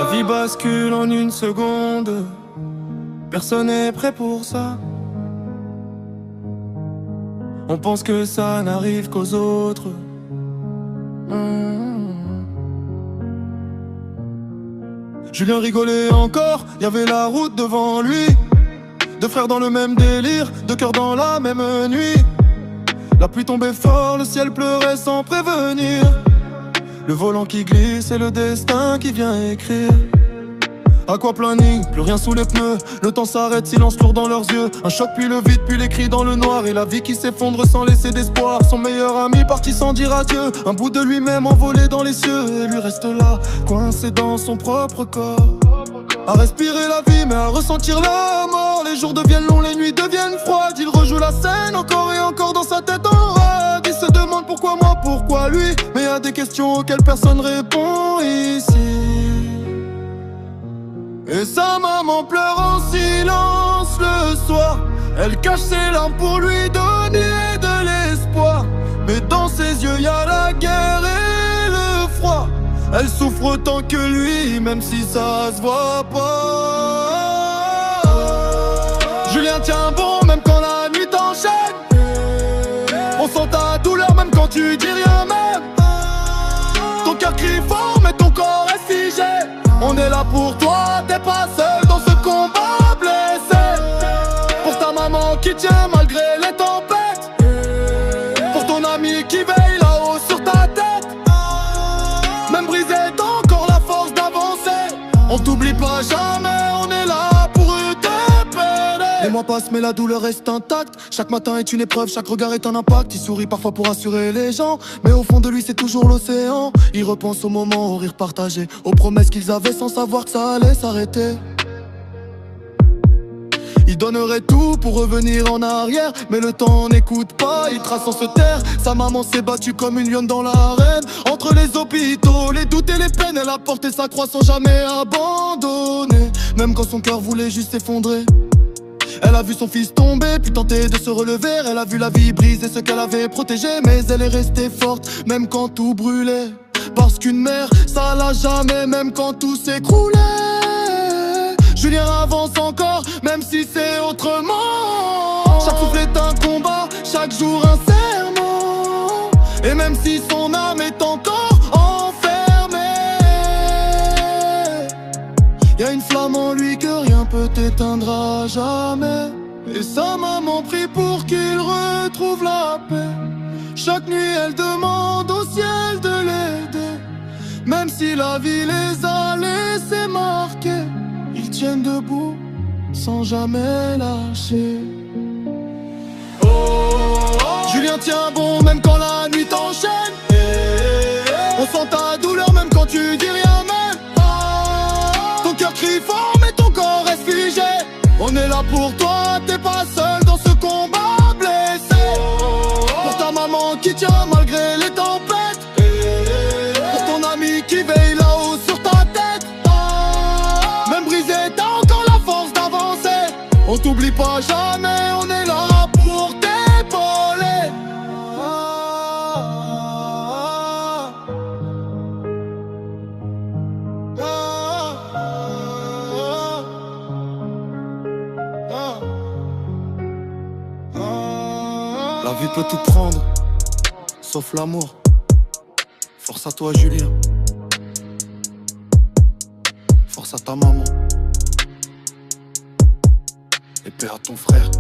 La vie bascule en une seconde. Personne n'est prêt pour ça. On pense que ça n'arrive qu'aux autres. Julien rigolait encore, y avait la route devant lui. Deux frères dans le même délire, deux cœurs dans la même nuit. La pluie tombait fort, le ciel pleurait sans prévenir. Le volant qui glisse et le destin qui vient écrire. Aquaplaning, plus rien sous les pneus. Le temps s'arrête, silence lourd dans leurs yeux. Un choc puis le vide, puis les cris dans le noir. Et la vie qui s'effondre sans laisser d'espoir. Son meilleur ami parti sans dire adieu. Un bout de lui-même envolé dans les cieux. Et lui reste là, coincé dans son propre corps. À respirer la vie mais à ressentir la mort. Les jours deviennent longs, les nuits deviennent froides. Il rejoue la scène encore et encore dans sa tête en rade. Il se demande pourquoi moi, pourquoi lui. Mais y a des questions auxquelles personne répond ici. Et sa maman pleure en silence le soir. Elle cache ses larmes pour lui donner de l'espoir. Mais dans ses yeux y a la guerre et le froid. Elle souffre autant que lui, même si ça se voit pas. Julien tient bon même quand la nuit t'enchaîne. On sent ta douleur même quand tu dis rien même. Ton cœur crie fort mais ton corps est figé. On est là pour toi, t'es pas seul dans ce combat blessé. Pour ta maman qui tient malgré les tempêtes. Pour ton ami qui veille là-haut sur ta tête. Même brisé, t'as encore la force d'avancer. On t'oublie pas jamais, on est là pour t'aider. Les mois passent mais la douleur reste intacte. Chaque matin est une épreuve, chaque regard est un impact. Il sourit parfois pour rassurer les gens, mais au fond de lui c'est toujours l'océan. Il repense aux moments, aux rires partagés, aux promesses qu'ils avaient sans savoir que ça allait s'arrêter. Il donnerait tout pour revenir en arrière, mais le temps n'écoute pas, il trace sans se taire. Sa maman s'est battue comme une lionne dans l'arène. Entre les hôpitaux, les doutes et les peines, elle a porté sa croix sans jamais abandonner. Même quand son cœur voulait juste s'effondrer. Elle a vu son fils tomber, puis tenter de se relever. Elle a vu la vie briser ce qu'elle avait protégé. Mais elle est restée forte, même quand tout brûlait. Parce qu'une mère, ça l'a jamais, même quand tout s'écroulait. Julien avance encore, même si c'est autrement. Chaque souffle est un combat, chaque jour un serment. Et même si son âme est encore enfermée, y a une flamme en lui que rien peut éteindre à jamais. Et sa maman prie pour qu'il retrouve la paix. Chaque nuit elle demande au ciel de l'aider. Même si la vie les a laissés marquer, ils tiennent debout sans jamais lâcher. Oh, oh, oh. Julien tient bon même quand la nuit t'enchaîne. On sent ta douleur même quand tu dis rien même. Ton cœur crie fort mais ton corps reste figé. On est là pour toi, t'es pas seul dans ce combat blessé. Pour ta maman qui tient malgré les tempêtes. Pour ton ami qui veille là-haut sur ta tête. Même brisé, t'as encore la force d'avancer. On t'oublie pas jamais, on est là pour t'épauler. La vie peut tout prendre, sauf l'amour. Force à toi Julien. Force à ta maman. Et paix à ton frère.